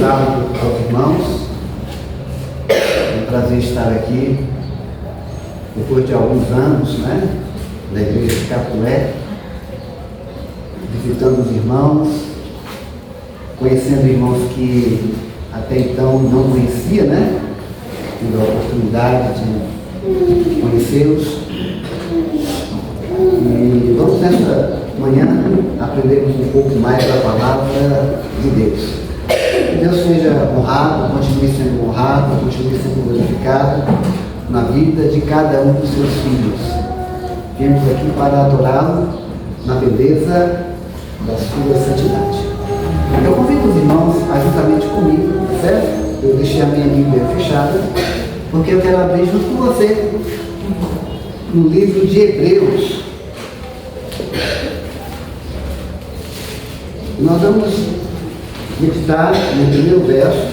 sábado aos irmãos. É um prazer estar aqui, depois de alguns anos, né, na igreja de Capué, visitando os irmãos, conhecendo irmãos que até então não conhecia, né? Tive a oportunidade de conhecê-los. E vamos nessa manhã aprendermos um pouco mais da palavra de Deus. Que Deus seja honrado, continue sendo honrado, continue sendo glorificado na vida de cada um dos seus filhos. Viemos aqui para adorá-lo na beleza da sua santidade. Eu convido os irmãos a juntamente comigo, certo? Eu deixei a minha Bíblia fechada, porque eu quero abrir junto com você no livro de Hebreus. Nós vamos meditar no primeiro verso,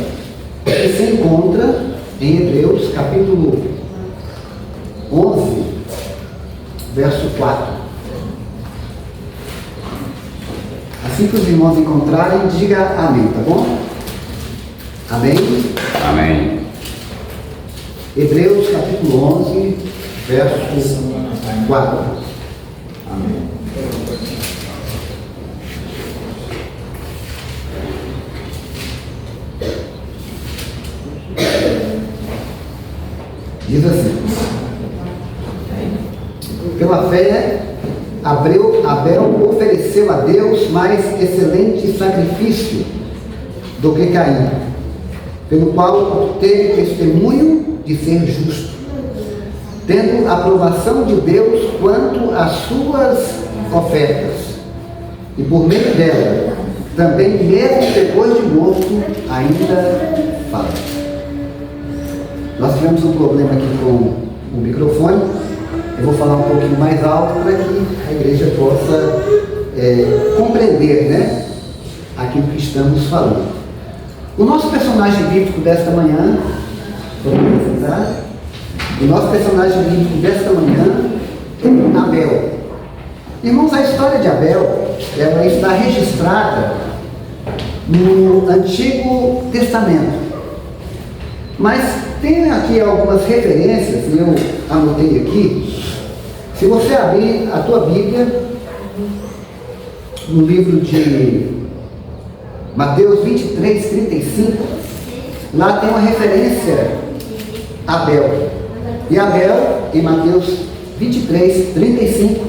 que se encontra em Hebreus, capítulo 11, verso 4. Assim que os irmãos encontrarem, diga amém, tá bom? Amém? Amém. Hebreus capítulo 11, verso 4. Amém. Diz assim: pela fé, Abel ofereceu a Deus mais excelente sacrifício do que Caim, pelo qual teve testemunho de ser justo, tendo aprovação de Deus quanto às suas ofertas, e por meio dela, também mesmo depois de morto, ainda fala. Nós tivemos um problema aqui com o microfone. Eu vou falar um pouquinho mais alto para que a igreja possa compreender, né, aquilo que estamos falando. O nosso personagem bíblico desta manhã, vamos apresentar? O nosso personagem bíblico desta manhã é Abel. Irmãos, a história de Abel, ela está registrada no Antigo Testamento. Mas tem aqui algumas referências, e eu anotei aqui. Se você abrir a tua Bíblia, no livro de Mateus 23, 35, lá tem uma referência a Abel. E Abel, em Mateus 23, 35,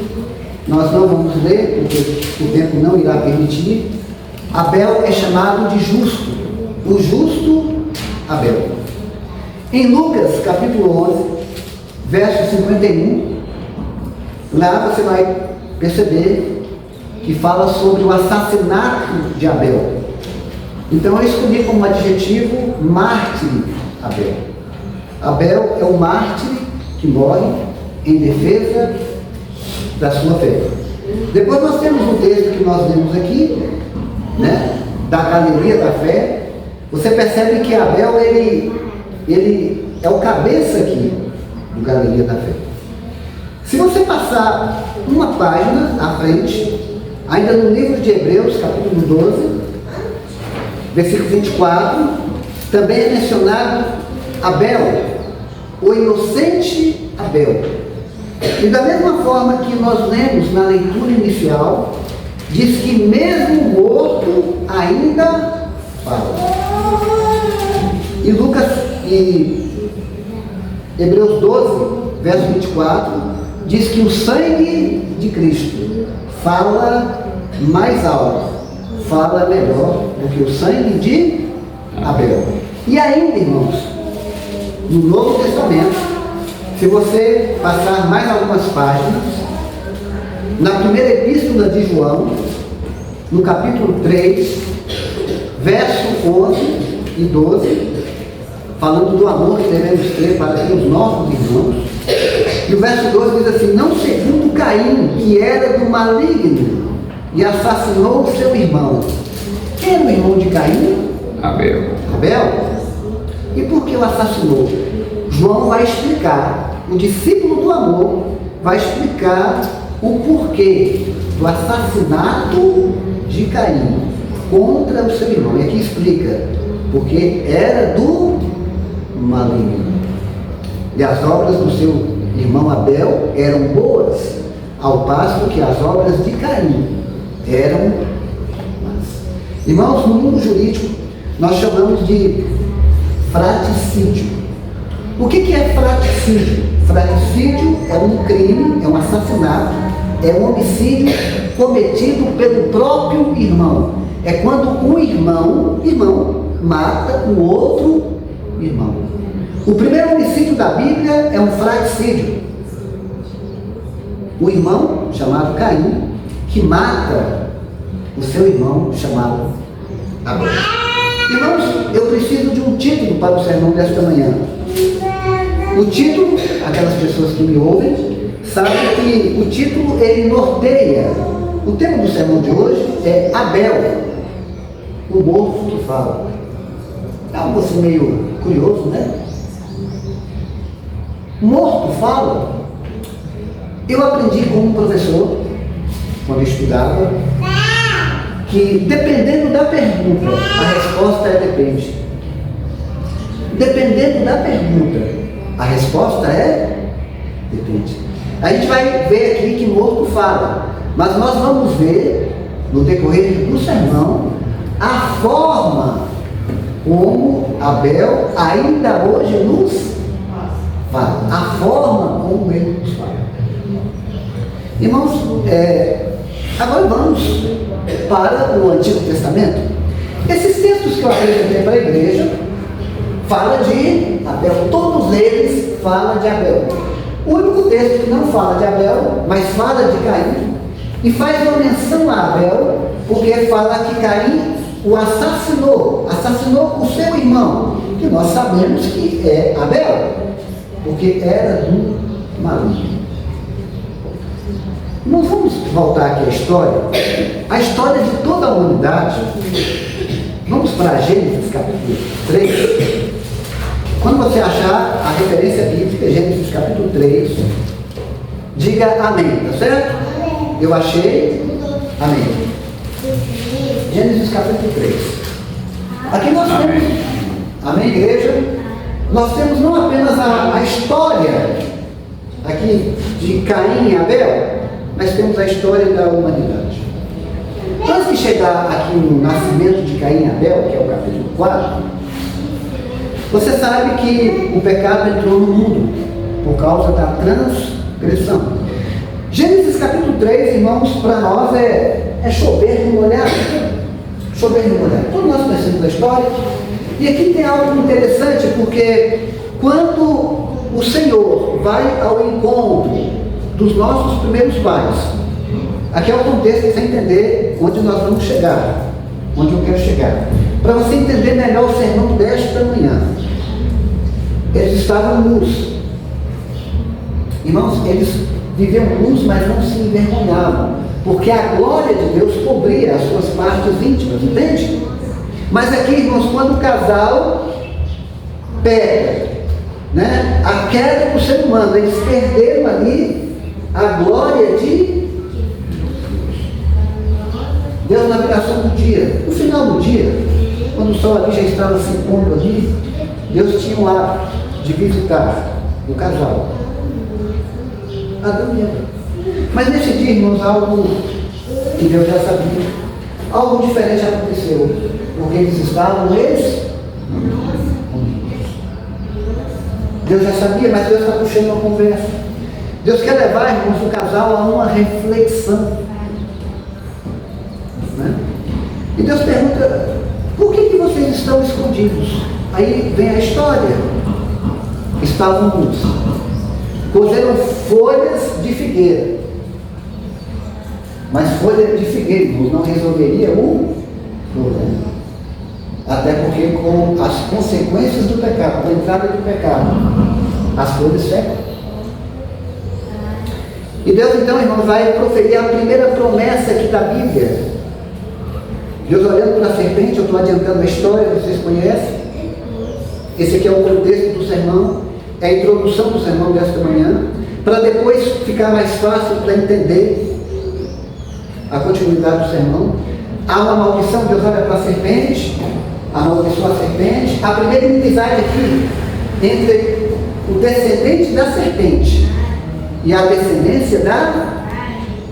nós não vamos ler, porque o tempo não irá permitir. Abel é chamado de justo, o justo Abel. Em Lucas, capítulo 11, verso 51, lá você vai perceber que fala sobre o assassinato de Abel. Então eu escolhi como adjetivo mártir Abel. Abel é o mártir que morre em defesa da sua fé. Depois nós temos um texto que nós lemos aqui, né, da galeria da fé. Você percebe que Abel, ele é o cabeça aqui do Galeria da Fé. Se você passar uma página à frente, ainda no livro de Hebreus, capítulo 12, versículo 24, também é mencionado Abel, o inocente Abel. E da mesma forma que nós lemos na leitura inicial, diz que mesmo morto ainda fala. E Hebreus 12, verso 24, diz que o sangue de Cristo fala mais alto, fala melhor do que o sangue de Abel. E ainda, irmãos, no Novo Testamento, se você passar mais algumas páginas, na primeira epístola de João, no capítulo 3, verso 11 e 12, falando do amor que devemos ter para com os nossos irmãos. E o verso 12 diz assim: não segundo Caim, que era do maligno, e assassinou o seu irmão. Quem era o irmão de Caim? Abel. Abel? E por que o assassinou? João vai explicar, o discípulo do amor vai explicar o porquê do assassinato de Caim contra o seu irmão. E aqui explica: porque era do maligno. E as obras do seu irmão Abel eram boas, ao passo que as obras de Caim eram más. Irmãos, no mundo jurídico, nós chamamos de fratricídio. O que é fratricídio? Fratricídio é um crime, é um assassinato, é um homicídio cometido pelo próprio irmão. É quando um irmão mata o outro irmão. O primeiro homicídio da Bíblia é um fratricídio. O irmão, chamado Caim, que mata o seu irmão, chamado Abel. Irmãos, eu preciso de um título para o sermão desta manhã. O título, aquelas pessoas que me ouvem, sabem que o título, ele norteia. O tema do sermão de hoje é Abel, o morto que fala. É algo assim meio curioso, né? Morto fala. Eu aprendi com um professor, quando eu estudava, que dependendo da pergunta, a resposta é depende. Dependendo da pergunta, a resposta é depende. A gente vai ver aqui que morto fala, mas nós vamos ver, no decorrer do sermão, a forma como Abel ainda hoje nos fala. A forma como ele nos fala. Irmãos, agora vamos para o Antigo Testamento. Esses textos que eu apresentei para a igreja falam de Abel, todos eles falam de Abel. O único texto que não fala de Abel, mas fala de Caim, e faz uma menção a Abel, porque fala que Caim o assassinou o seu irmão, que nós sabemos que é Abel, porque era do maligno. Nós vamos voltar aqui a história de toda a humanidade. Vamos para Gênesis capítulo 3. Quando você achar a referência bíblica, Gênesis capítulo 3, diga amém, tá certo? Eu achei, amém. Gênesis capítulo 3. Aqui nós temos, amém, igreja? Nós temos não apenas a história aqui de Caim e Abel, mas temos a história da humanidade. Antes de chegar aqui no nascimento de Caim e Abel, que é o capítulo 4, você sabe que o pecado entrou no mundo por causa da transgressão. Gênesis capítulo 3, irmãos, para nós é chover no molhado. Chover no molhado. Todos nós conhecemos a história. E aqui tem algo interessante, porque quando o Senhor vai ao encontro dos nossos primeiros pais, aqui é o contexto para você entender onde nós vamos chegar, onde eu quero chegar, para você entender melhor o sermão desta manhã. Eles estavam nus, irmãos, eles viviam nus, mas não se envergonhavam, porque a glória de Deus cobria as suas partes íntimas, entende? Mas aqui, irmãos, quando o casal pega, né, a queda do ser humano, eles perderam ali a glória de Deus na viração do dia. No final do dia, quando o sol ali já estava se pondo ali, Deus tinha um hábito de visitar o casal. Adão e Eva. Mas nesse dia, irmãos, algo que Deus já sabia, algo diferente aconteceu, porque eles estavam Deus já sabia, mas Deus está puxando uma conversa. Deus quer levar, irmãos, o casal a uma reflexão. Né? E Deus pergunta, por que vocês estão escondidos? Aí vem a história. Estavam nus. Cozeram folhas de figueira. Mas folha de figueira, irmãos, não resolveria o problema. Até porque com as consequências do pecado, com a entrada do pecado, as folhas secam. E Deus então, irmãos, vai proferir a primeira promessa aqui da Bíblia. Deus olhando para a serpente, eu estou adiantando a história, vocês conhecem. Esse aqui é o contexto do sermão, é a introdução do sermão desta manhã, para depois ficar mais fácil para entender a continuidade do sermão. Há uma maldição, Deus olha para a serpente, amaldiçoou a serpente. A primeira inimizade aqui entre o descendente da serpente e a descendência da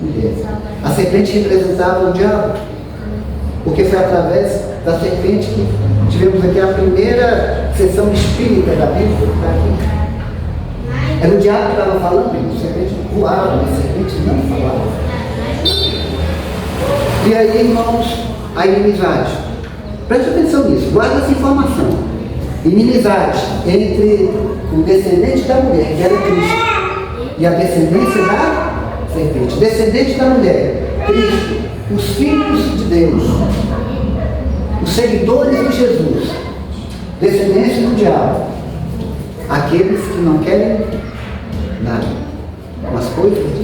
mulher. A serpente representava o diabo, porque foi através da serpente que tivemos aqui a primeira sessão espírita da Bíblia. Era o diabo que estava falando, a serpente voava, mas a serpente não falava. E aí, irmãos, a inimizade. Preste atenção nisso, guarda essa informação. Inimizade entre o descendente da mulher, que era Cristo, e a descendência da serpente. Descendente da mulher, Cristo, os filhos de Deus, os seguidores de Jesus. Descendência do diabo, aqueles que não querem nada com as coisas de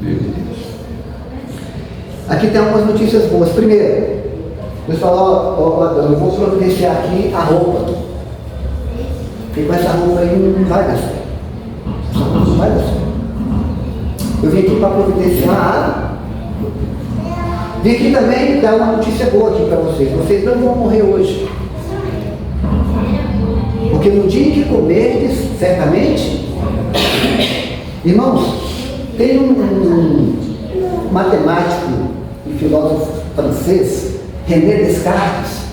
Deus. Aqui tem algumas notícias boas. Primeiro, Deus falou: ó Adão, eu vou providenciar aqui a roupa. Porque com essa roupa aí não vai dar certo. Essa roupa não vai dar certo. Eu vim aqui para providenciar a água. Vim aqui também dar uma notícia boa aqui para vocês. Vocês não vão morrer hoje. Porque no dia em que comerdes, certamente, irmãos, tem um matemático e filósofo francês, René Descartes.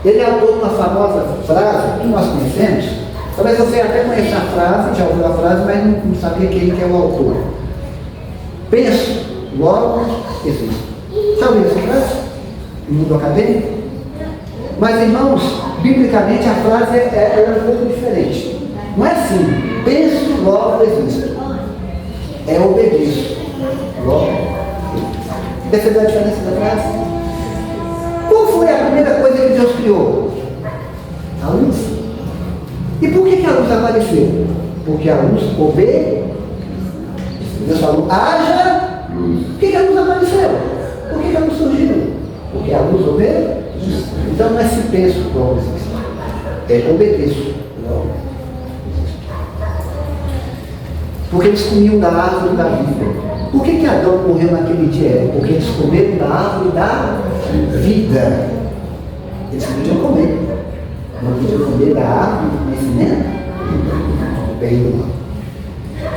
Ele é autor de uma famosa frase que nós conhecemos. Talvez você até conheça a frase, já ouviu a frase, mas não sabia quem que é o autor. Penso, logo existo. Já ouviu essa frase? No mundo acadêmico? Mas, irmãos, biblicamente a frase é um pouco diferente. Não é assim, penso, logo existo. É obedeço, logo existo. Percebeu a diferença da frase? Qual foi a primeira coisa que Deus criou? A luz. E por que a luz apareceu? Porque a luz obedeceu. Deus falou, haja luz. Por que a luz apareceu? Por que a luz surgiu? Porque a luz obedeceu. Então não é se penso logo existe. É obedeço logo existe. Porque eles comiam da árvore da vida. Por que Adão morreu naquele dia? Porque eles comeram da árvore da vida. Eles podiam comer. Não podiam comer da árvore do conhecimento? Bem do mal.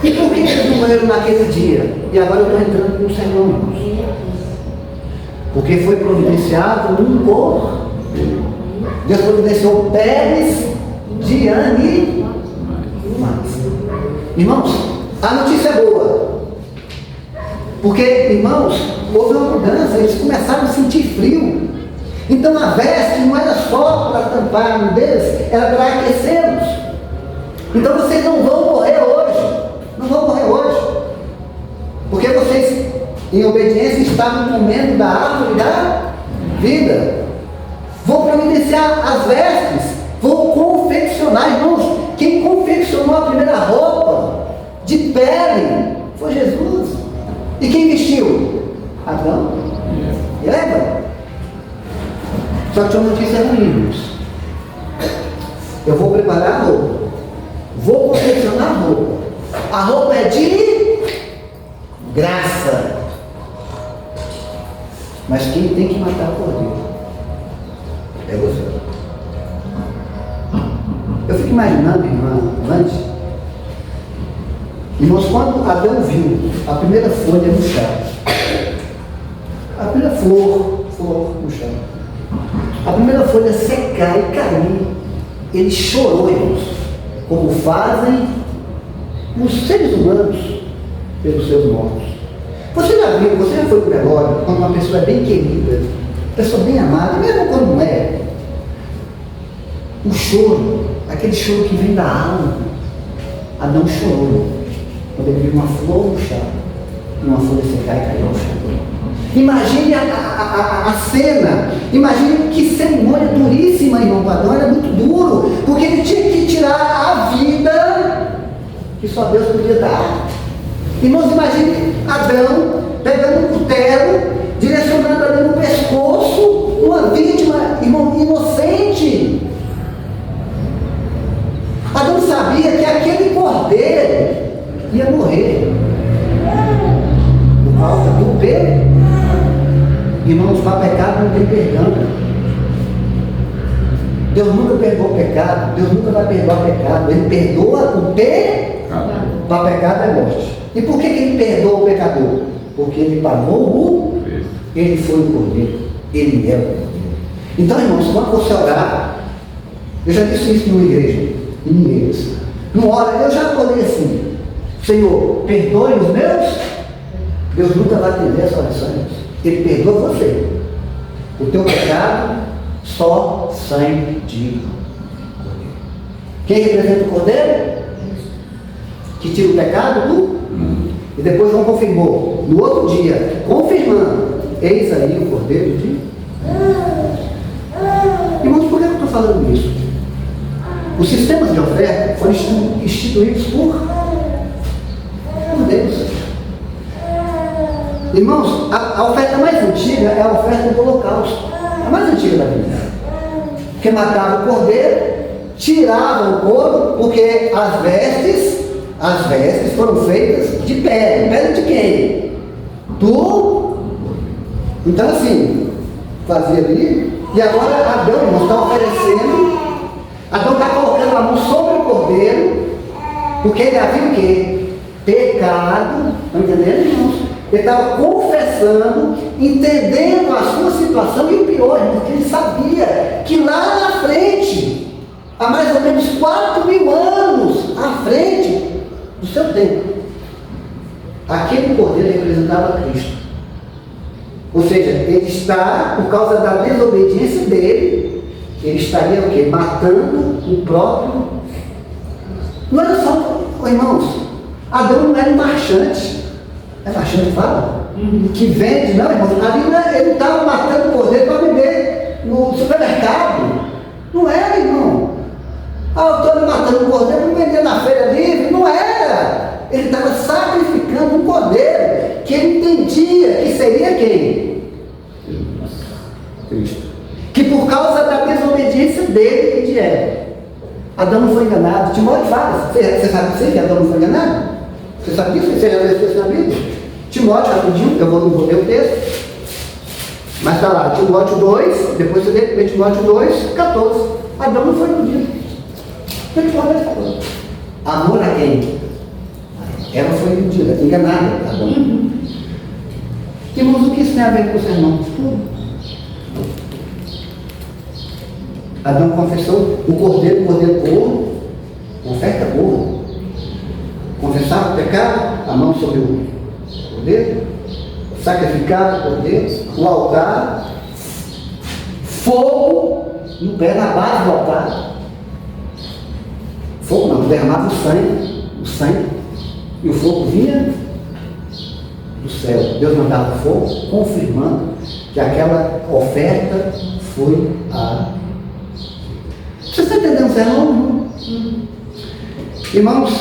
E por que eles não morreram naquele dia? E agora eu estou entrando no sermão, irmãos. Porque foi providenciado um corpo. Deus providenciou peles de animais. Irmãos, a notícia é boa. Porque, irmãos, houve uma mudança, eles começaram a sentir frio. Então a veste não era só para tampar a nudez, era para aquecê-los. Então vocês não vão morrer hoje. Não vão morrer hoje. Porque vocês, em obediência, estavam comendo da árvore da vida. Vou providenciar as vestes. Vou confeccionar, irmãos. Quem confeccionou a primeira roupa de pele foi Jesus. E quem vestiu? Adão e Eva. Só que tinha uma notícia ruim, irmãos. Eu vou preparar a roupa. Vou confeccionar a roupa. A roupa é de graça. Mas quem tem que matar o cordeiro é você. Eu fico imaginando, irmã, antes. Irmãos, quando Adão viu a primeira folha no chão, a primeira flor no chão, a primeira folha secar e cair, ele chorou, irmãos, como fazem os seres humanos pelos seus mortos. Você já viu, você já foi para o velório, quando uma pessoa é bem querida, pessoa bem amada, mesmo quando não é, o choro, aquele choro que vem da alma. Adão chorou quando ele viu uma flor no chão e uma folha secar e caiu ao chão. Imagine a cena, imagine que cerimônia duríssima, irmão. Adão era muito duro, porque ele tinha que tirar a vida que só Deus podia dar. Irmãos, imagine Adão pegando um cutelo, direcionando ali no pescoço uma vítima, irmão, inocente. Adão sabia que aquele cordeiro ia morrer por causa do pecado. Irmãos, para pecado não tem perdão. Deus nunca perdoa o pecado, Deus nunca vai perdoar o pecado, Ele perdoa o pecado. Para pecado é morte. E por que Ele perdoa o pecador? Porque Ele pagou o, Ele foi o Cordeiro, Ele é o Cordeiro. Então, irmãos, quando você orar, eu já disse isso numa igreja, em Mineiros, não ora, eu já orei assim, Senhor, perdoe os meus, Deus nunca vai atender essa oração, Ele perdoa você. O teu pecado, só sangue de Cordeiro. Quem representa o Cordeiro? Que tira o pecado? E depois não confirmou. No outro dia, confirmando, eis aí o Cordeiro de Deus. Irmãos, por que eu estou falando isso? Os sistemas de oferta foram instituídos por Deus. Irmãos, a oferta mais antiga é a oferta do holocausto. A mais antiga da Bíblia. Que matava o cordeiro, tirava o couro, porque as vestes foram feitas de pele. Pele de quem? Então assim, fazia ali, e agora Adão, irmãos, está oferecendo, Adão está colocando a mão sobre o cordeiro, porque ele havia o quê? Pecado, estão entendendo, irmãos? Ele estava confessando, entendendo a sua situação, e o pior, irmãos, que ele sabia que lá na frente, há mais ou menos 4.000 anos à frente do seu tempo, aquele cordeiro representava Cristo. Ou seja, ele está, por causa da desobediência dele, ele estaria o quê? Matando o próprio. Não era só, irmãos, Adão não era um marchante. É marchante, fala? Que vende, não, irmãos. Ali ele estava matando o cordeiro para vender no supermercado. Não era, irmão. Eu estou matando o cordeiro para vender na feira livre. Não era. Ele estava sacrificando um cordeiro que ele entendia que seria quem? Cristo. Que por causa da desobediência dele e de Eva, Adão não foi enganado. Timóteo fala, você sabe disso que Adão não foi enganado? Você sabe disso? Você já leu isso na Bíblia? Timóteo, rapidinho, eu não vou ler o texto, mas está lá, Timóteo 2, depois você lê Timóteo 2, 14. Adão não foi iludido. O que Timóteo falou? Amor a quem? Ela foi iludida, enganada, Adão. Irmãos, o que isso tem a ver com o sermão? Adão confessou o cordeiro puro, oferta pura. Confessava o pecado, a mão sobre o cordeiro, sacrificava o cordeiro, o altar, fogo no pé, na base do altar. Fogo não, derramava o sangue, e o fogo vinha do céu. Deus mandava fogo, confirmando que aquela oferta foi a. Você está entendendo, sermão? Irmãos,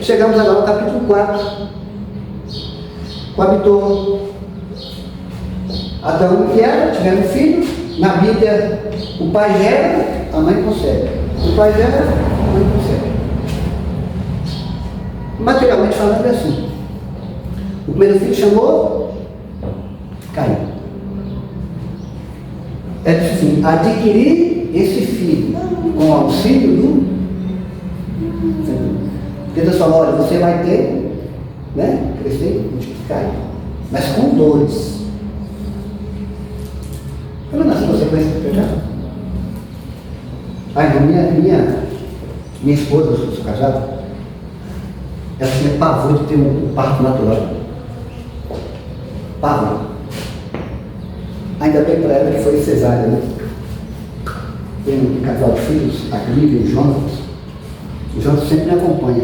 chegamos agora ao capítulo 4. Coabitou Adão e Eva, tiveram filhos. Na Bíblia, o pai gera, a mãe concebe. O pai gera, a mãe concebe. Materialmente falando é assim. O primeiro filho chamou Caim. É assim, adquirir esse filho com auxílio do Senhor. Porque Deus falou, olha, você vai ter, né, crescer, multiplicar, mas com dores. Eu não nasci consequência do pecado. Minha esposa, eu sou casado, ela tinha pavor de ter um parto natural. Pavor. Ainda bem para ela que foi cesárea, né? Tem um casal de filhos, a Clívia e o Jonas. O Jonas sempre me acompanha.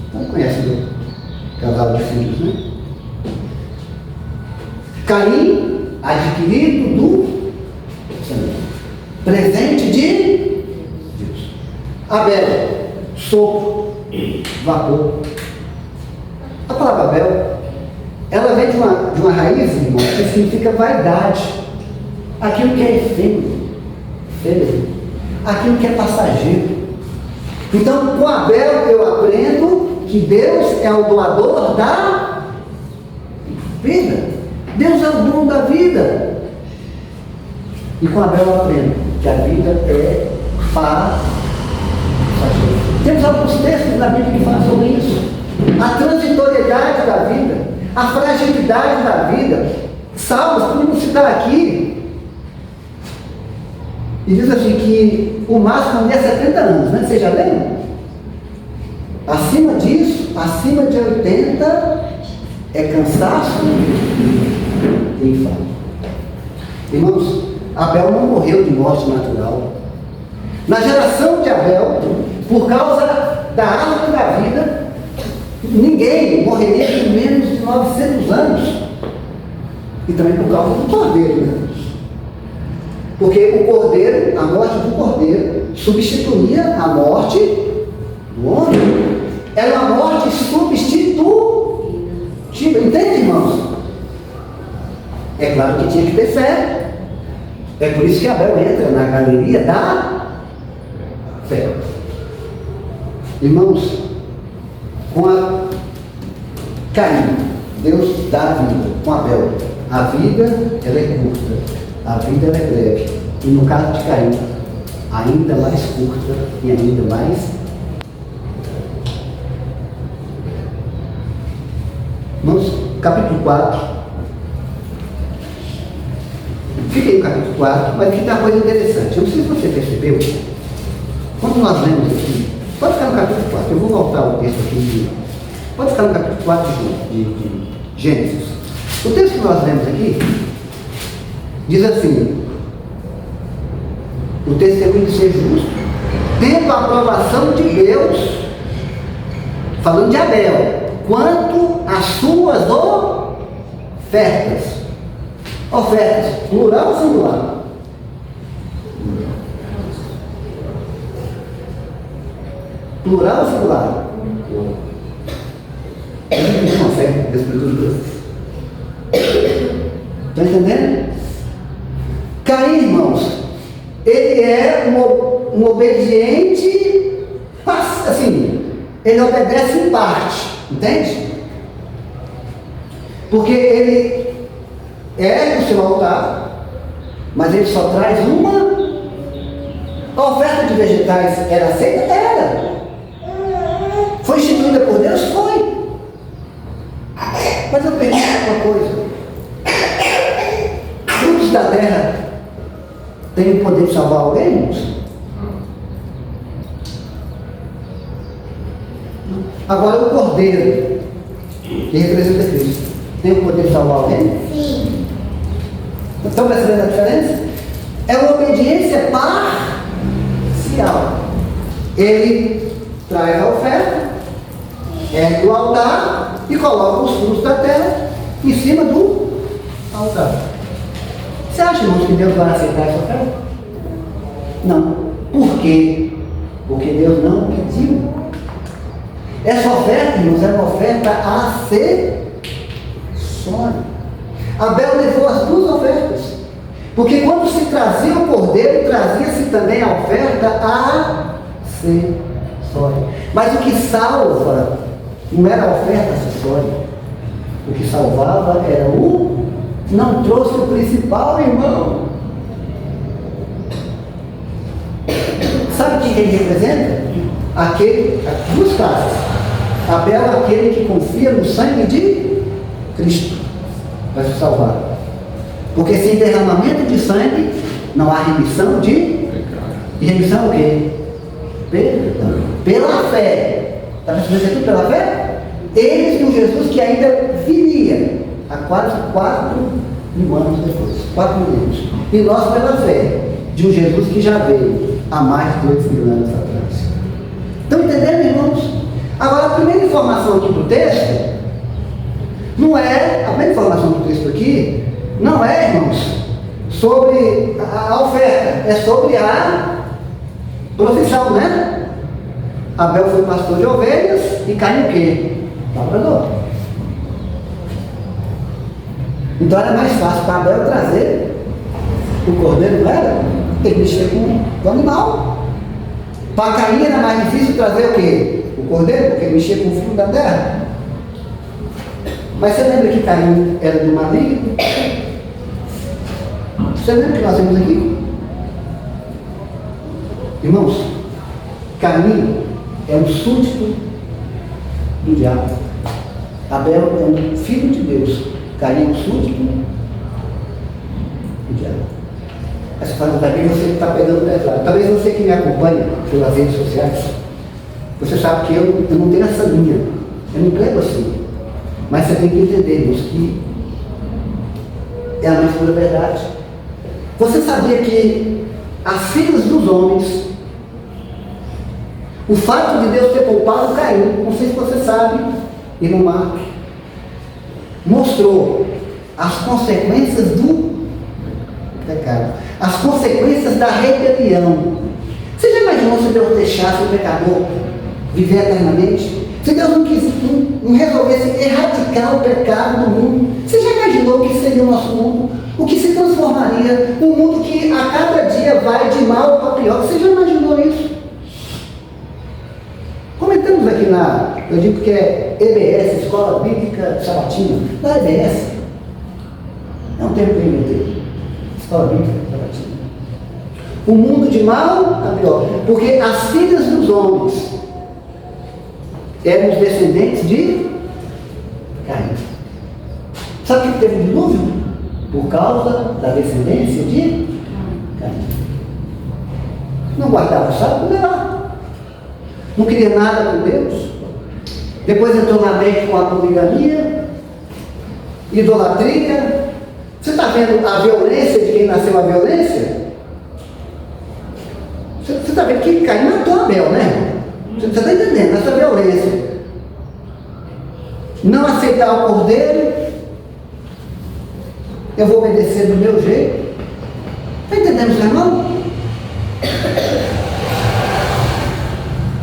Então conhece o casal de filhos, né? Caim, adquirido do Senhor. Presente de Deus. Abel, sopro, vapor. A palavra Abel, ela vem de uma raiz, irmão, que significa vaidade. Aquilo que é efêmero, aquilo que é passageiro. Então, com Abel eu aprendo que Deus é o doador da vida. Deus é o dono da vida. E com Abel eu aprendo que a vida é para temos alguns textos na Bíblia que falam sobre isso. A transitoriedade da vida, a fragilidade da vida. Salmos, podemos citar aqui, e diz assim que o máximo é 70 anos, né? Vocês já leram? Acima disso, acima de 80 é cansaço e enfado. Irmãos, Abel não morreu de morte natural. Na geração de Abel, por causa da árvore da vida, ninguém morreria por menos de 900 anos. E também por causa do cordeiro, né? Porque o cordeiro, a morte do cordeiro, substituía a morte do homem. Era uma morte substitutiva. Entende, irmãos? É claro que tinha que ter fé. É por isso que Abel entra na galeria da fé. Irmãos, com a Caim, Deus dá a vida. Com Abel, a vida ela é curta, a vida ela é breve. E no caso de Caim, ainda mais curta e ainda mais. Irmãos, capítulo 4. Fiquei no capítulo 4, mas aqui está uma coisa interessante. Eu não sei se você percebeu. Quando nós lemos aqui, pode ficar no capítulo 4, eu vou voltar ao texto aqui. Pode ficar no capítulo 4 de Gênesis. O texto que nós lemos aqui diz assim: o testemunho de ser justo, tendo a aprovação de Deus, falando de Abel, quanto às suas ofertas. Ofertas, plural ou singular? Plural ou singular? Não oferta, Deus por tudo. Estão entendendo? Caim, irmãos, ele é um obediente, assim, ele obedece em parte, entende? Porque ele ergue o seu altar, mas ele só traz uma. A oferta de vegetais era aceita? Era. Foi instituída por Deus? Foi. Mas eu pergunto uma coisa: frutos da terra têm o poder de salvar alguém, irmãos? Agora o cordeiro, que representa Cristo, tem o poder de salvar alguém? Sim. Estão percebendo a diferença? É uma obediência parcial. Ele traz a oferta, ergue o altar e coloca os frutos da terra em cima do altar. Você acha, irmãos, que Deus vai aceitar essa oferta? Não. Por quê? Porque Deus não pediu. Essa oferta, irmãos, é uma oferta acessória. Abel levou as duas ofertas. Porque quando se trazia o cordeiro, trazia-se também a oferta acessória. Mas o que salva não era a oferta acessória. O que salvava era o... Não trouxe o principal, irmão. Sabe o que ele representa? Duas casas. Abel é aquele que confia no sangue de Cristo para se salvar. Porque sem derramamento de sangue não há remissão de... E remissão o quê? Perdão. Pela fé. Está percebendo aqui pela fé? Eles viram Jesus que ainda viria há quase 4.000 anos depois. 4 milênios. E nós pela fé de um Jesus que já veio há mais de 2.000 anos atrás. Estão entendendo, irmãos? Agora, a primeira informação aqui do texto não é... A primeira informação do texto aqui não é, irmãos, sobre a oferta. É sobre a profissão, né? Abel foi pastor de ovelhas e Caim o quê? Labrador. Então era mais fácil para Abel trazer o cordeiro, não era? Tem que mexer com o animal. Para Caim era mais difícil trazer o quê? O cordeiro, porque mexia com o fruto da terra. Mas você lembra que Caim era do maligno? Você lembra que nós temos aqui? Irmãos, Caim é um súdito do diabo. Abel é um filho de Deus. Caim é um súdito do diabo. Aí você fala, talvez você que está pegando pesado. Talvez você que me acompanha pelas redes sociais, você sabe que eu não tenho essa linha. Eu não prego assim. Mas você tem que entender, irmãos, que é a mais pura verdade. Você sabia que as filhas dos homens, o fato de Deus ter poupado Caim, não sei se você sabe, irmão Marcos, mostrou as consequências do pecado, as consequências da rebelião. Você já imaginou se Deus deixasse o pecador viver eternamente? Se Deus não resolvesse erradicar o pecado do mundo, você já imaginou o que seria o nosso mundo? O que se transformaria num mundo que a cada dia vai de mal para pior? Você já imaginou isso? Comentamos aqui eu digo que é EBS, Escola Bíblica Sabatina, na EBS. É um termo que eu inventei. Escola Bíblica Sabatina. O mundo de mal a pior, porque as filhas dos homens eram os descendentes de Caim. Sabe o que teve o dilúvio? Por causa da descendência de Caim. Não guardava o sábado, não era. Não queria nada com Deus. Depois entrou na mente com a poligamia, idolatria. Você está vendo a violência de quem nasceu a violência? Você está vendo que Caim matou Abel, né? Você está entendendo essa violência? Não aceitar o cordeiro, eu vou obedecer do meu jeito. Está entendendo isso, irmão?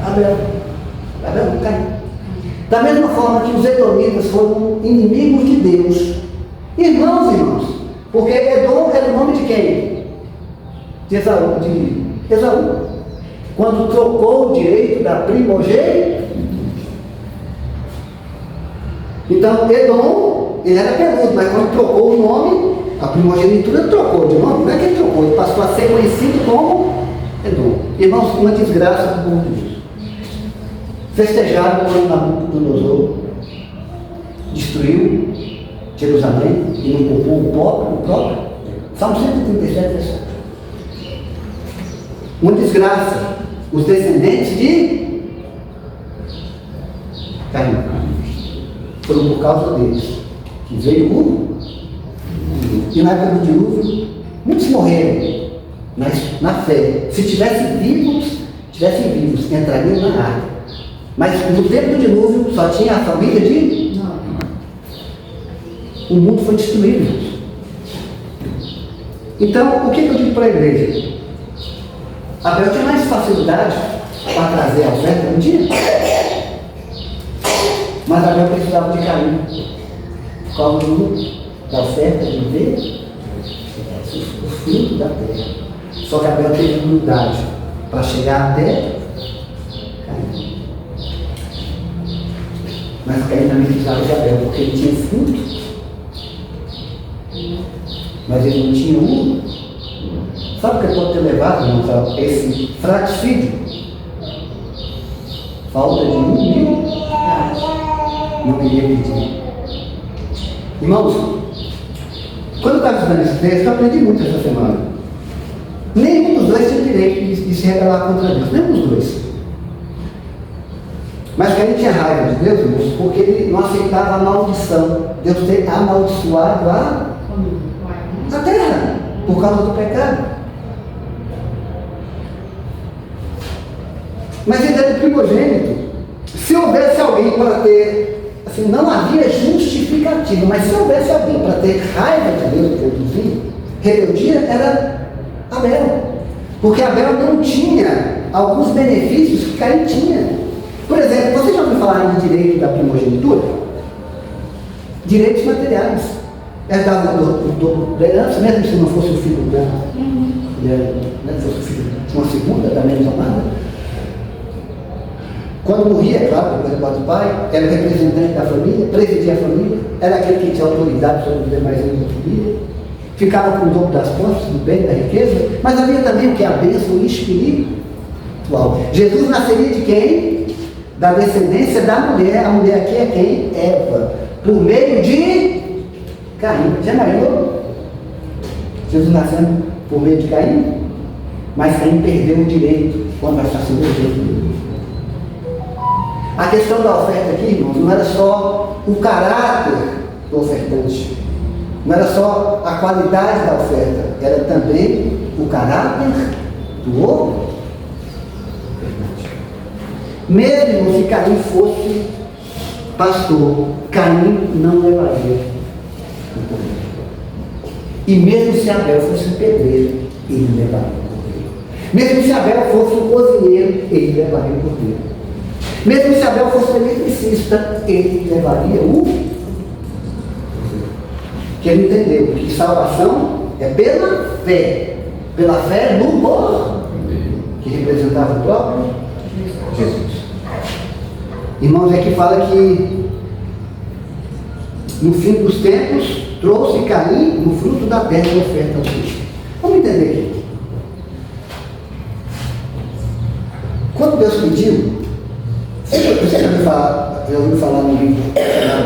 Abel caiu. Da mesma forma que os edomitas foram inimigos de Deus. Irmãos, porque Edom era o nome de quem? De Esaú. Quando trocou o direito da primogênita. Então, Edom, ele era peludo, mas quando trocou o nome, a primogenitura trocou de nome. Não é que ele trocou, ele passou a ser conhecido como Edom. Irmãos, uma desgraça do povo de Deus. Festejaram quando Nabucodonosor destruiu Jerusalém e não poupou o próprio. Salmo 137, versículo. Uma desgraça. Os descendentes de Caim foram por causa deles que veio o dilúvio. E na época do dilúvio, muitos morreram na fé. Se tivessem vivos, entrariam na água. Mas no tempo do dilúvio só tinha a família de Noé. O mundo foi destruído. Então, o que eu digo para a igreja? Abel tinha mais facilidade para trazer a oferta, não tinha? Mas Abel precisava de Caim. Por causa da oferta de ver o fruto da terra. Só que Abel teve humildade para chegar até Caim. Mas Caim também precisava de Abel, porque ele tinha fruto. Mas ele não tinha um. Sabe o que pode ter levado, irmãos, a esse fraticídio? Falta de R$1.000. Não queria pedir. Irmãos, quando eu estava estudando esse texto, eu aprendi muito essa semana. Nenhum dos dois tinha direito de se rebelar contra Deus. Nenhum dos dois. Mas Caim tinha raiva de Deus, irmãos, porque ele não aceitava a maldição. Deus ter amaldiçoado a terra por causa do pecado. Mas ele era o primogênito. Se houvesse alguém para ter, assim, não havia justificativa, mas se houvesse alguém para ter raiva de Deus, produzir rebeldia, era Abel. Porque Abel não tinha alguns benefícios que Caim tinha. Por exemplo, você já ouviu falar de direito da primogenitura? Direitos materiais. Herdava do herança, mesmo se não fosse o filho dela, se fosse o filho de uma segunda, da menos amada. Quando morria, é claro, depois da morte do pai, era o representante da família, presidia a família, era aquele que tinha autoridade sobre os demais membros da família, ficava com o dobro das posses, do bem, da riqueza, mas havia também o que é a bênção espiritual. atual. Jesus nasceria de quem? Da descendência da mulher. A mulher aqui é quem? Eva. Por meio de Caim. Já imaginou? Jesus nascendo por meio de Caim? Mas Caim perdeu o direito quando assassinou Jesus. A questão da oferta aqui, irmãos, não era só o caráter do ofertante. Não era só a qualidade da oferta. Era também o caráter do ofertante. Mesmo se Caim fosse pastor, Caim não levaria o cordeiro. E mesmo se Abel fosse um pedreiro, ele levaria o cordeiro. Mesmo se Abel fosse um cozinheiro, ele levaria o cordeiro. Mesmo se Abel fosse um eletricista, ele levaria o cordeiro. Que ele entendeu que salvação é pela fé no cordeiro, que representava o próprio Jesus. Irmãos, aqui fala que no fim dos tempos trouxe Caim no fruto da terra a oferta ao Senhor. Vamos entender aqui. Quando Deus pediu, você já ouviu falar no livro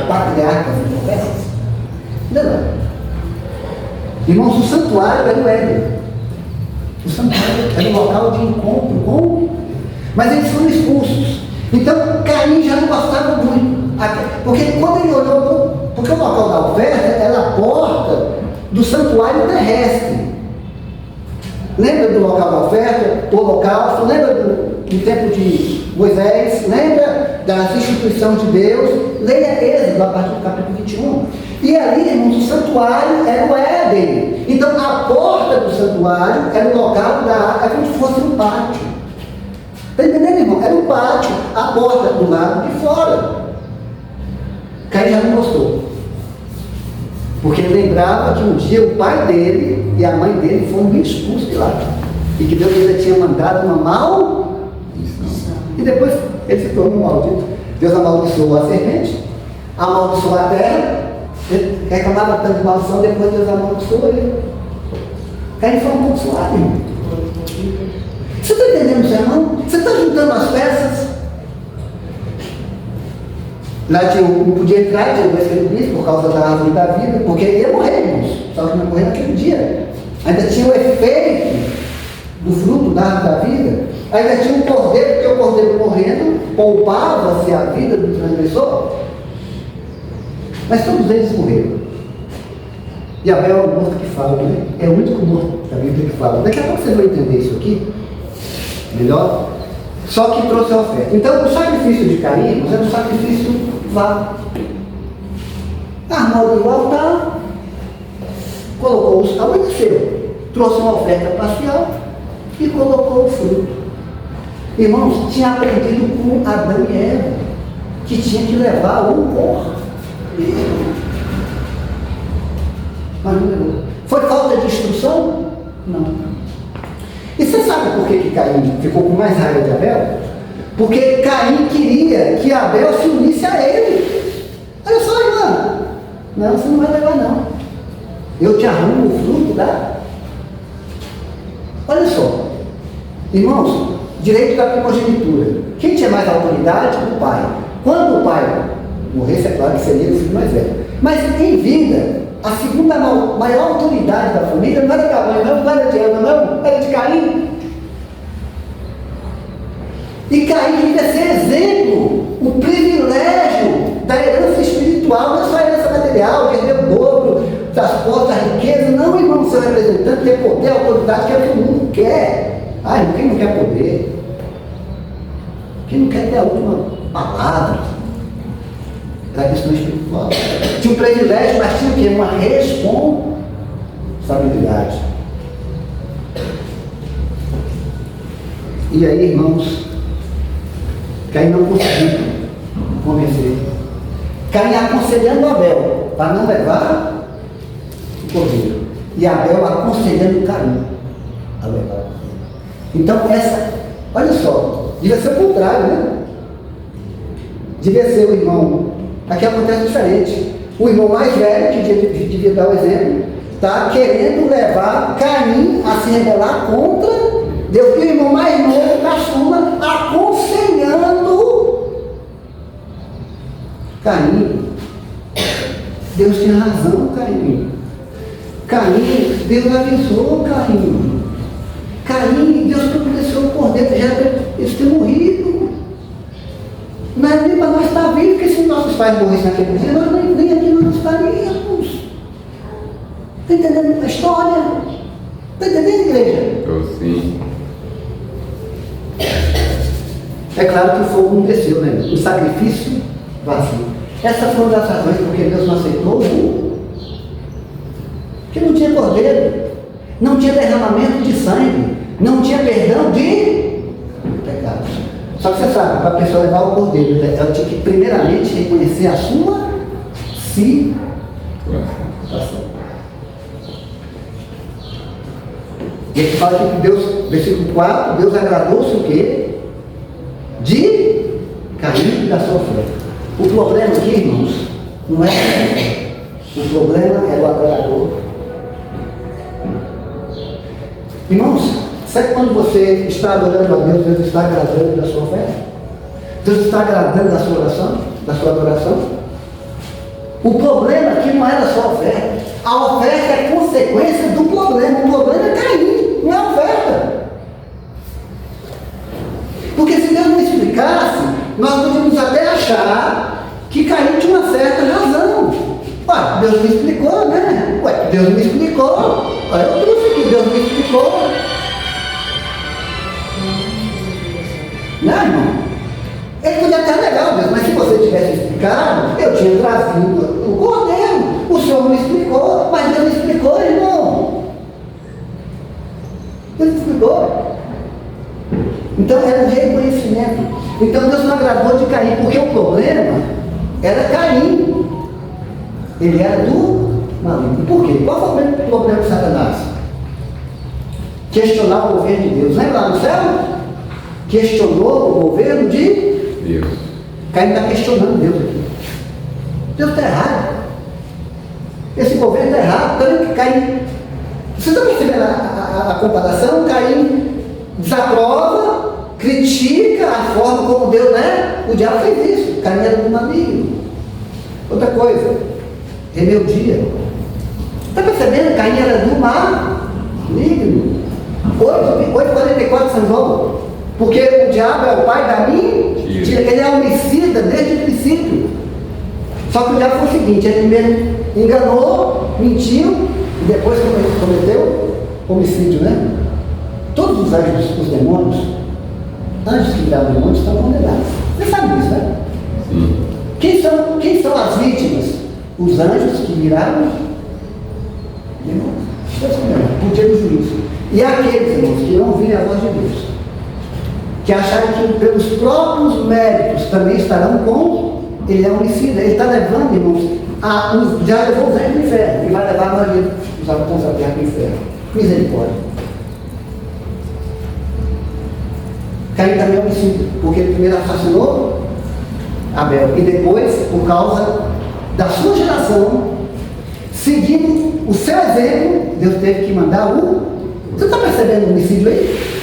Patriarcas e Profetas? Não. Irmãos, o santuário era o Éden. O santuário era um local de encontro com. Mas eles foram expulsos. Então Caim já não gostava muito. Porque quando ele olhou, porque o local da oferta era a porta do santuário terrestre. Lembra do local da oferta, do holocausto? Lembra do tempo de Moisés? Lembra das instituições de Deus? Leia Êxodo a partir do capítulo 21. E ali, irmãos, o santuário era o Éden. Então a porta do santuário era o local é como se fosse um pátio. Está entendendo, irmão? Era um pátio, a porta do lado de fora. Caim já não gostou. Porque ele lembrava que um dia o pai dele e a mãe dele foram expulsos de lá. E que Deus ainda tinha mandado uma maldição. E depois ele se tornou maldito. Deus amaldiçoou a serpente, amaldiçoou a terra, ele reclamava tanto de maldição, depois Deus amaldiçoou ele. Caim foi amaldiçoado, irmão. Você está entendendo, seu irmão? Você está juntando as peças? Lá não podia entrar, tinha dois querubins por causa da árvore da vida, porque ele ia morrer, irmãos. Só que não morrer naquele dia. Ainda tinha o efeito do fruto da árvore da vida. Ainda tinha um cordeiro, porque o cordeiro morrendo poupava-se a vida do transgressor. Mas todos eles morreram. E Abel é o morto que fala, né? É o único morto da Bíblia que fala. Daqui a pouco você vai entender isso aqui melhor. Só que trouxe a oferta. Então, o sacrifício de Caim era um sacrifício vago. Armou o altar, colocou os amanheceu, trouxe uma oferta parcial e colocou o fruto. Irmãos, tinha aprendido com Adão e Eva que tinha que levar o cordeiro. Mas não levou. Foi falta de instrução? Não. E você sabe por que Caim ficou com mais raiva de Abel? Porque Caim queria que Abel se unisse a ele. Olha só, irmão. Não, você não vai levar, não. Eu te arrumo o fruto da... Olha só. Irmãos, direito da primogenitura. Quem tinha mais autoridade? O pai. Quando o pai morresse, é claro que seria o filho mais velho. Mas em vida, a segunda maior autoridade da família não era da mãe, não era de Eva, não, era de Caim. E Caim devia ser exemplo, o privilégio da herança espiritual, não é só a herança material, perder o dobro das posses, da riqueza. Não, irmão, seu representante, ter poder, autoridade, que é o que o mundo quer. Ai, quem não quer poder? Quem não quer ter a última palavra? Da questão espiritual. Tinha um privilégio, mas tinha o quê? Uma responsabilidade. E aí, irmãos, Caim não conseguiu convencer. Caim aconselhando Abel para não levar o cordeiro. E Abel aconselhando Caim a levar o cordeiro. Então, olha só, devia ser o contrário, né? Devia ser o irmão. Aqui acontece diferente. O irmão mais velho, que devia dar o exemplo, está querendo levar Caim a se rebelar contra Deus. E o irmão mais novo, caçula, Caim, Deus tinha razão, Caim. Caim, Deus abençoou Caim. Caim, Deus providenciou o cordeiro, já era eles ter morrido. Não é nem para nós estar vivos, porque se nossos pais morressem naquele dia, nós nem aqui nós estaríamos. Está entendendo a história? Está entendendo, igreja? Estou sim. É claro que o fogo não desceu, né? O sacrifício vazio. Essas foram as razões porque Deus não aceitou o porque não tinha cordeiro, não tinha derramamento de sangue, não tinha perdão de pecados. Só que você sabe, para a pessoa levar o cordeiro, ela tinha que primeiramente reconhecer a sua situação. E ele fala aqui que Deus, versículo 4, Deus agradou-se o quê? De Caim e da sua fé. O problema aqui, irmãos, não é o problema é o adorador. Irmãos, sabe quando você está adorando a Deus, Deus está agradando da sua fé? Deus está agradando da sua oração, da sua adoração? O problema aqui não é da sua oferta. A oferta é consequência do problema. O problema é Caim, não é a oferta. Porque se Deus não explicasse, nós podíamos até achar que Caim tinha uma certa razão. Ué, Deus me explicou, né? Ué, Deus me explicou. Olha, eu trouxe aqui, Deus me explicou. Não, irmão? Ele podia estar legal, Deus, mas se você tivesse explicado, eu tinha trazido o cordeiro. O Senhor me explicou, mas Deus me explicou, irmão. Deus me explicou. Então era um reconhecimento. Então Deus não agradou de Caim, porque o problema era Caim. Ele era do maligno. Por quê? Qual foi o problema de Satanás? Questionar o governo de Deus. Lembra lá no céu? Questionou o governo de Deus. Caim está questionando Deus aqui. Deus está errado. Esse governo está errado. Tanto que Caim. Vocês estão percebendo a comparação? Caim desaprova, critica a forma como Deus, né? O diabo fez isso. Caim era do maligno. Outra coisa, rebeldia. Está percebendo? Caim era do maligno. 8:44 São João. Porque o diabo é o pai da mentira. Ele é homicida desde o princípio. Só que o diabo foi o seguinte: ele primeiro enganou, mentiu, e depois cometeu homicídio, né? Todos os anjos, os demônios, anjos que viraram demônios, estão condenados. Você sabe disso, né? Sim. Quem são as vítimas? Os anjos que viraram demônios. Por dia do juízo. E aqueles, irmãos, que não virem a voz de Deus, que acharam que pelos próprios méritos também estarão com ele, é homicida. Ele está levando, irmãos, já levou os anjos do inferno e vai levar a maioria dos habitantes da terra para o inferno. Misericórdia. Caim também é homicida, porque ele primeiro assassinou Abel e depois, por causa da sua geração, seguindo o seu exemplo, Deus teve que mandar o... Você está percebendo o homicídio aí?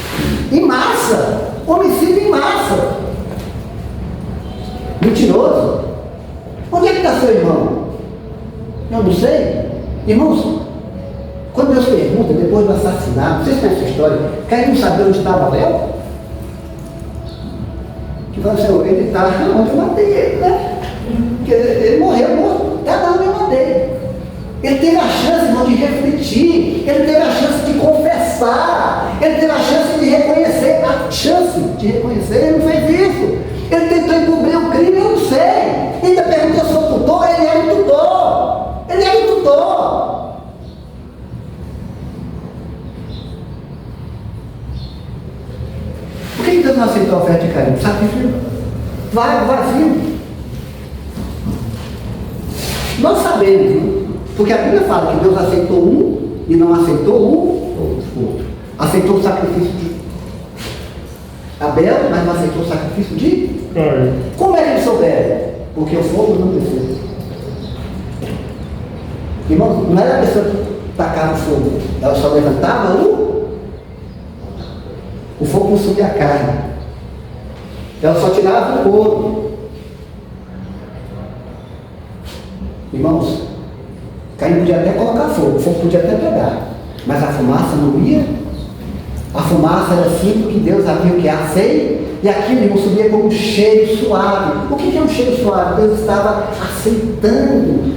Em massa. Homicídio em massa. Mentiroso. Onde é que está seu irmão? Eu não sei. Irmãos, quando Deus pergunta, depois do assassinato, vocês conhecem essa história? Caim não sabia onde estava Abel? Que fala assim, ele está onde eu matei ele, né? Porque ele morreu morto. Está onde eu matei. Ele teve a chance, irmão, de refletir, ele teve a chance de confessar, ele teve a chance de reconhecer, ele não fez isso. Ele tentou encobrir o crime, eu não sei. Ainda perguntou se o tutor, ele era o tutor. Ele era o tutor. Por que Deus não aceitou a oferta de Caim? Sacrifício vazio. Nós sabemos, né? Porque a Bíblia fala que Deus aceitou um e não aceitou o outro. Aceitou o sacrifício de Abel, mas não aceitou o sacrifício de Caim. Como é que eles souberam? Porque o fogo não desceu. Irmãos, não era a pessoa que tacava o fogo, ela só levantava o fogo consumia a carne. Ela só tirava o couro. Irmãos, Caim podia até colocar fogo, o fogo podia até pegar, mas a fumaça não ia. A fumaça era assim porque Deus havia o que? Aceito, e aquilo, irmão, subia como um cheiro suave. O que é um cheiro suave? Deus estava aceitando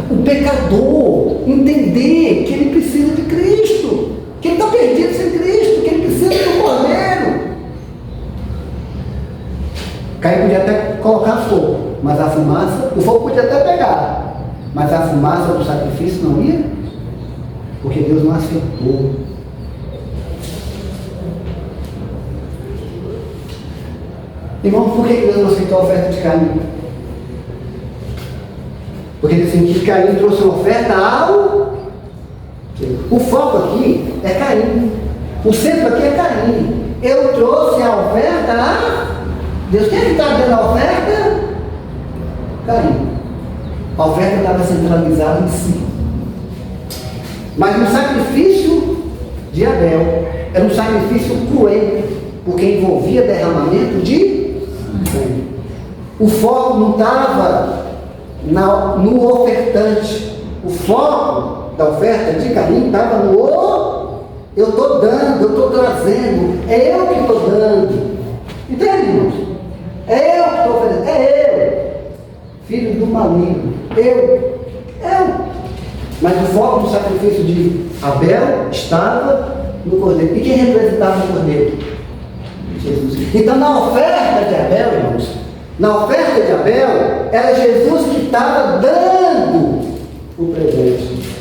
o pecador entender que ele precisa de Cristo, que ele está perdido sem Cristo, que ele precisa do Cordeiro. Caim podia até colocar fogo, mas a fumaça, o fogo podia até pegar, mas a fumaça do sacrifício não ia, porque Deus não aceitou. Irmão, por que Deus não aceitou a oferta de Caim? Porque ele assim, que Caim trouxe uma oferta ao... O foco aqui é Caim. O centro aqui é Caim. Eu trouxe a oferta a Deus. Quem é que está dando a oferta? Caim. A oferta estava centralizada em si. Mas no sacrifício de Abel, era um sacrifício cruento, porque envolvia derramamento de sangue. O foco não estava no ofertante. O foco da oferta de Caim estava no eu estou dando, eu estou trazendo, é eu que estou dando. Entende, irmãos? É eu que estou oferecendo, é eu, filho do maligno, eu. Mas o foco do sacrifício de Abel estava no Cordeiro. E quem representava o Cordeiro? Jesus. Então, na oferta de Abel, irmãos, na oferta de Abel, era Jesus que estava dando o presente.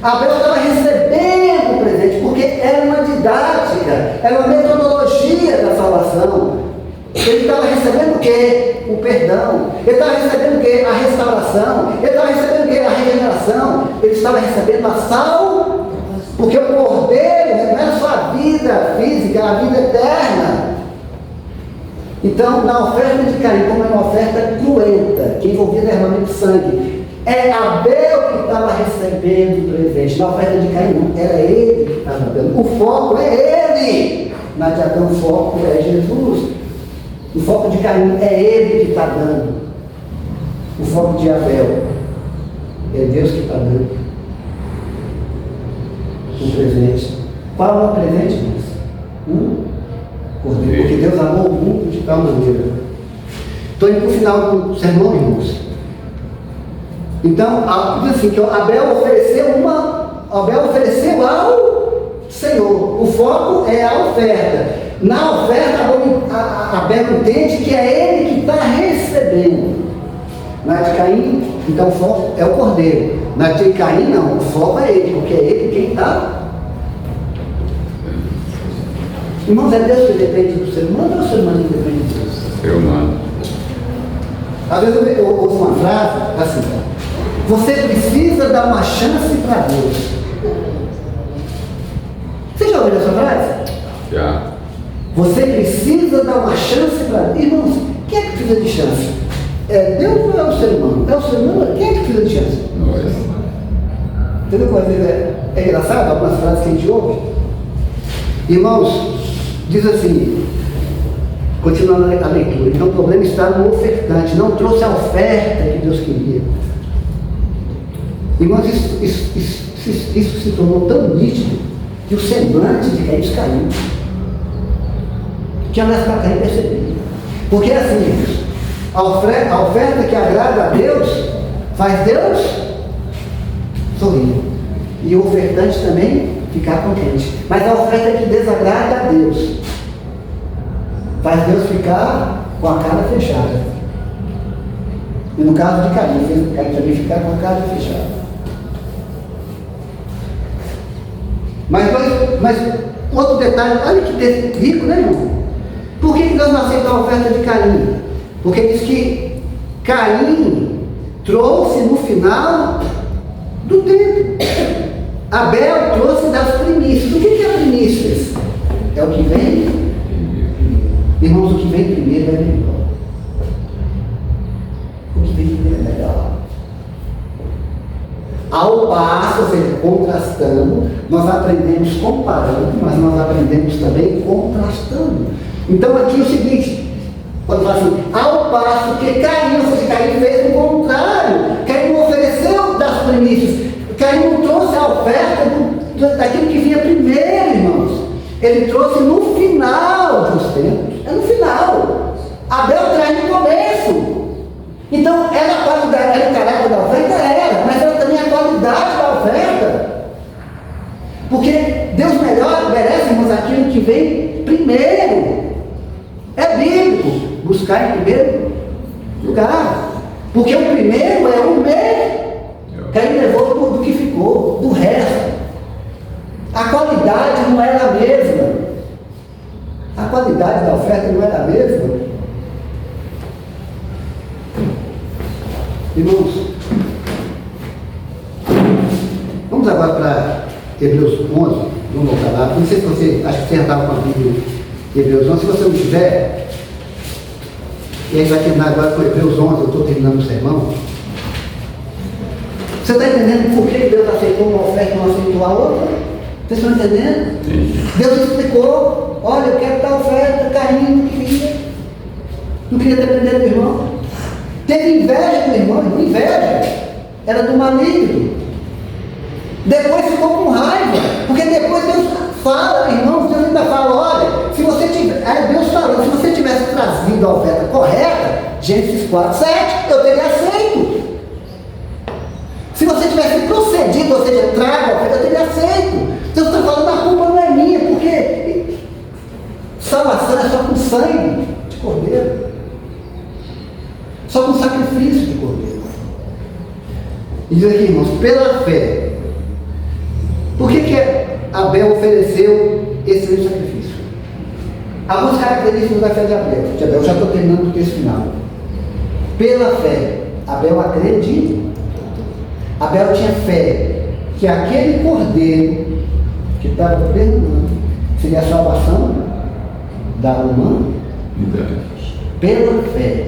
Abel estava recebendo o presente, porque era uma didática, era uma metodologia da salvação. Ele estava recebendo o quê? O perdão. Ele estava recebendo o quê? A restauração. Ele estava recebendo o quê? A regeneração. Ele estava recebendo a salvação, porque o Cordeiro não é só a vida física, é a vida eterna. Então, na oferta de Caim, como é uma oferta cruenta, que envolvia derramamento de sangue, é Abel que estava recebendo o presente. Na oferta de Caim, não, era ele que estava dando. O foco é ele. Na de Adão, o foco é Jesus. O foco de Caim é ele que está dando. O foco de Abel é Deus que está dando o presente. Qual é o presente, irmãos? Cordeiro. Porque Deus amou o mundo de tal maneira. Estou indo para o final do sermão, irmãos. Então, diz assim, que Abel ofereceu ao Senhor. O foco é a oferta. Na oferta, Abel entende que é ele que está recebendo. Na de Caim, então o foco é o Cordeiro. Na de Caim, não, o foco é ele, porque é ele quem está. Irmãos, é Deus que depende do ser humano ou o ser humano que depende de Deus? Ser humano. Às vezes eu ouço uma frase assim: você precisa dar uma chance para Deus. Você já ouviu essa frase? Já. Você precisa dar uma chance para Deus. Irmãos, quem é que precisa de chance? É Deus ou é o ser humano? É o ser humano? Quem é que precisa de chance? Nós. Entendeu? Às vezes é engraçado algumas frases que a gente ouve. Irmãos, diz assim, continuando a leitura, então o problema está no ofertante, não trouxe a oferta que Deus queria. Irmãos, isso se tornou tão nítido que o semblante de Caim caiu. Que olhasse para Caim perceber. Porque é assim, irmãos, a oferta que agrada a Deus faz Deus sorrir. E o ofertante também ficar contente. Mas a oferta que desagrada a Deus faz Deus ficar com a cara fechada. E no caso de Caim, fez Caim também ficar com a cara fechada. Mas outro detalhe, olha que texto rico, né, irmão? Por que Deus não aceitou a oferta de Caim? Porque diz que Caim trouxe no final do tempo. Abel trouxe das primícias. O que é primícias? É o que vem? Irmãos, o que vem primeiro é melhor. O que vem primeiro é melhor. Ao passo, ou seja, contrastando, nós aprendemos comparando, mas nós aprendemos também contrastando. Então aqui é o seguinte, quando fala assim, ao passo que Caim, ou seja, Caim fez o contrário. Caim daquilo que vinha primeiro, irmãos. Ele trouxe no final dos tempos. É no final. Abel traz no começo. Então, era a qualidade, era o caráter da oferta, era, mas era também a qualidade da oferta. Porque Deus merece, irmãos, aquilo que vem primeiro. É bíblico. Buscar em primeiro lugar. Porque o primeiro é o meio. Caim levou do que ficou, do resto. A qualidade não era a mesma. A qualidade da oferta não era a mesma. Irmãos, vamos agora para Hebreus 11. Vamos voltar lá. Não sei se você, acho que você já estava com a Bíblia de Hebreus 11. Se você não tiver, e a gente vai terminar agora com Hebreus 11. Eu estou terminando o sermão. Você está entendendo por que Deus aceitou uma oferta e não aceitou a outra? Vocês estão entendendo? Sim. Deus explicou: olha, eu quero dar oferta. Caim não queria depender do irmão. Teve inveja do irmão, inveja. Era do maligno. Depois ficou com raiva. Porque depois Deus fala, irmãos, Deus ainda fala: olha, se você tiver. Aí Deus falou: se você tivesse trazido a oferta correta, Gênesis 4:7, eu teria aceito. Se você tivesse procedido, ou seja, traga a oferta, eu teria aceito. Deus está falando: a culpa não é minha, porque salvação é só com sangue de cordeiro. Só com sacrifício de cordeiro. E diz aqui, irmãos, pela fé. Por que Abel ofereceu esse sacrifício? Algumas características da fé de Abel. Eu já estou terminando o texto final. Pela fé, Abel acreditou. Abel tinha fé que aquele cordeiro que estava perdoando seria a salvação da humanidade. Pela fé.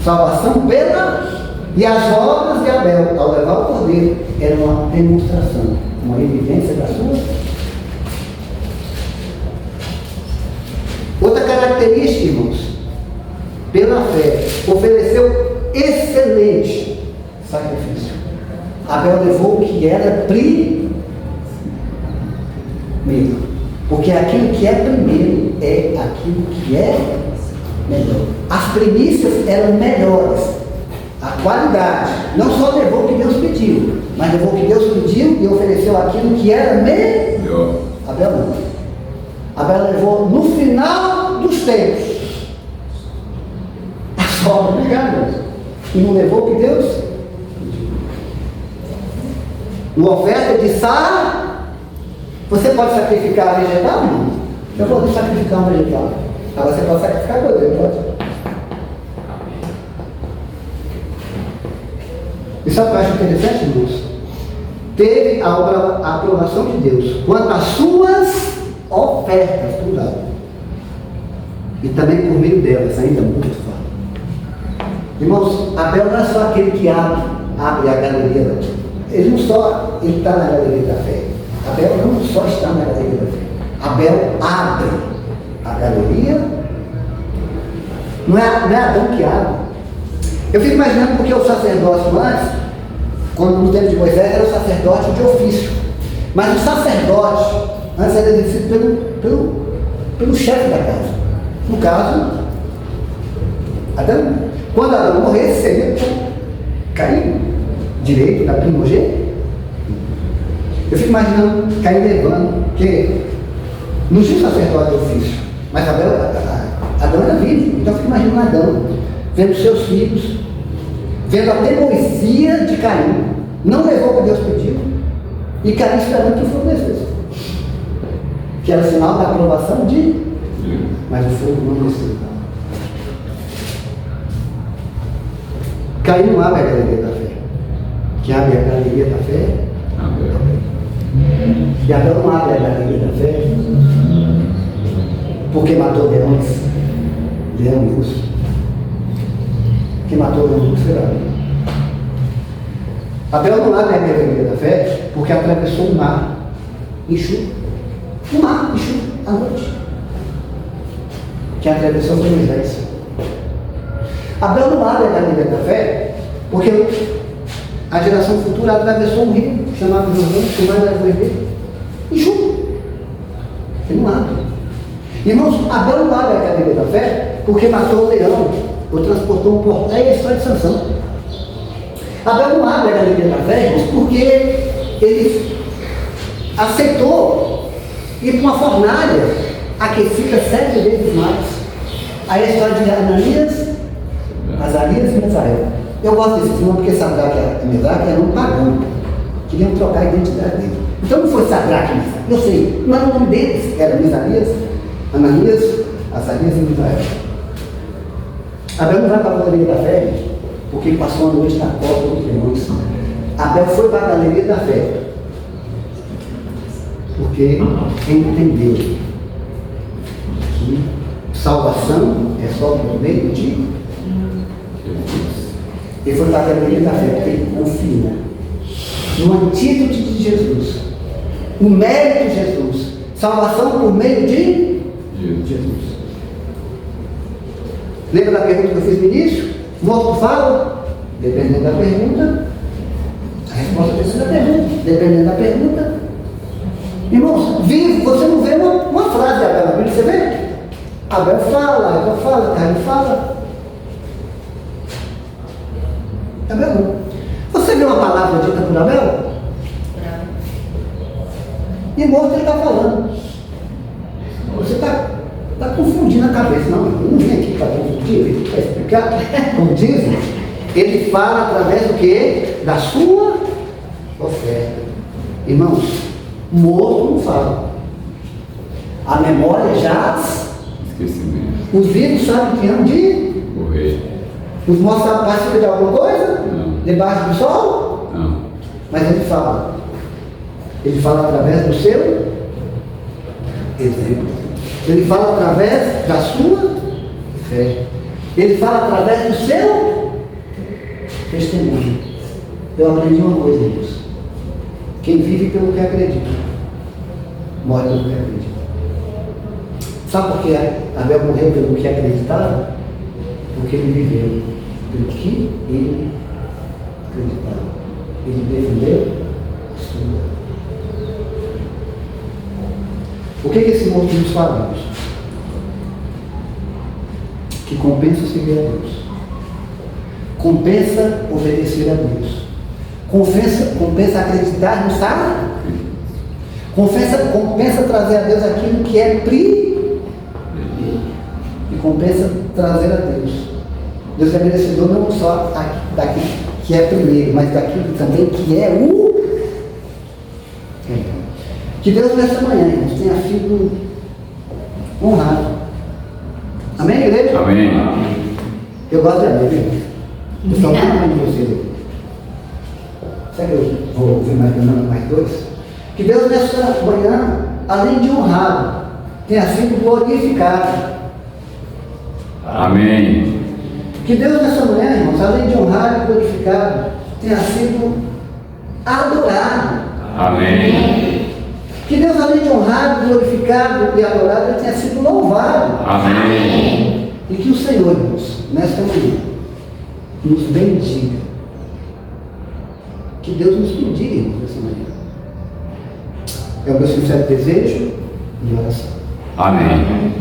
Salvação pela... E as obras de Abel, ao levar o cordeiro, era uma demonstração, uma evidência da sua. Outra característica, irmãos, pela fé, ofereceu excelente sacrifício. Abel levou o que era primeiro. Porque aquilo que é primeiro é aquilo que é melhor. As primícias eram melhores. A qualidade. Não só levou o que Deus pediu, mas levou o que Deus pediu e ofereceu aquilo que era melhor. Abel não. Abel levou no final dos tempos a sobra de gado. E não levou o que Deus pediu. Uma oferta de sal. Você pode sacrificar vegetal? Não. Eu vou sacrificar um vegetal. Agora você pode sacrificar cordeiro, pode? E sabe o que eu acho interessante, irmãos? Teve a aprovação de Deus quanto às suas ofertas, por lado. E também por meio delas, ainda muito forte. Irmãos, Abel não é só aquele que abre a galeria. Ele não só está na galeria da fé. Abel não só está na galeria da fé. Abel abre a galeria. Não é Adão que abre. Eu fico imaginando porque o sacerdócio antes, quando no tempo de Moisés, era o sacerdote de ofício. Mas o sacerdote antes era exercido pelo chefe da casa. No caso, Adão. Quando Adão morresse, seria Caim, direito da primogênita. Eu fico imaginando Caim levando, porque não tinha sacerdote de ofício, mas Adão era vivo. Então eu fico imaginando Adão vendo seus filhos, vendo a teimosia de Caim, não levou o que Deus pediu, e Caim esperando que o fogo descesse, que era sinal da aprovação de, mas o fogo não desceu. Caim não abre a galeria da fé. Que abre a galeria da fé? E Abel não abre a galeria da fé porque matou leões e urso. Que matou o urso será. Abel não abre a galeria da fé porque atravessou o mar enxuto. O mar enxuto à noite. Que atravessou foi Moisés. Abel não abre a galeria da fé porque a geração futura atravessou um rio chamado Jordão, que vai levar ele. Ele não abre. Irmãos, Abel não abre a cadeira da fé porque matou o leão ou transportou um porco. É a história de Sansão. Abel não abre a cadeira da fé, irmãos, porque ele aceitou ir para uma fornalha aquecida 7 vezes mais. Aí a história de Ananias, Azarias e Misael. Eu gosto desse nome porque Sadraque e Mesaque eram pagãos. Queriam trocar a identidade dele. Então não foi Sadraque e Mesaque. Eu sei, mas o nome deles era Misarias, Ananias, Azarias e Misael. Abel não vai para a galeria da fé porque ele passou a noite na copa dos leões. Abel foi para a galeria da fé porque entendeu que salvação é só por meio de Jesus. Ele foi para a galeria da fé porque ele confia no antídoto de Jesus, o mérito de Jesus, salvação por meio de Jesus. Lembra da pergunta que eu fiz no início? Morto fala? Dependendo da pergunta, a resposta depende da pergunta. Dependendo da pergunta, irmãos, vivo, você não vê uma frase de Abel na Bíblia, você vê? Abel fala, Eva fala, Caim fala. Abel não. Você vê uma palavra dita por Abel? E morto ele está falando. Você está confundindo a cabeça. Não, eu não vim aqui para confundir, para explicar. Como dizem, ele fala através do quê? Da sua oferta. Irmãos, morto não fala. A memória jaz. Esquecimento. Os vivos sabem que hão de Morrer. Os mortos participam de alguma coisa? Não. Debaixo do sol? Não. Mas ele fala. Ele fala através do seu exemplo. Ele fala através da sua fé. Ele fala através do seu testemunho. Eu aprendi uma coisa, irmãos. Quem vive pelo que acredita, morre pelo que acredita. Sabe por que Abel morreu pelo que acreditava? Porque ele viveu pelo que ele acreditava. Ele defendeu a sua. O que esse morto nos fala, irmãos? Que compensa seguir a Deus. Compensa obedecer a Deus. Compensa acreditar no sábado. Compensa trazer a Deus aquilo que é primeiro. E compensa trazer a Deus. Deus é merecedor não só daquilo que é primeiro, mas daquilo também que é o. Que Deus nessa manhã, irmãos, tenha sido honrado. Amém, igreja? Amém. Eu gosto de amém, viu? Eu estou muito amém de vocês aqui. Será que eu vou ouvir mais dois? Que Deus nessa manhã, além de honrado, tenha sido glorificado. Amém. Que Deus nessa manhã, irmãos, além de honrado e glorificado, tenha sido adorado. Amém. Que Deus, além de honrado, glorificado e adorado, tenha sido louvado. Amém. E que o Senhor, irmãos, nesta manhã, nos bendiga. Que Deus nos bendiga, irmãos, nessa manhã. É o meu sincero desejo e oração. Amém.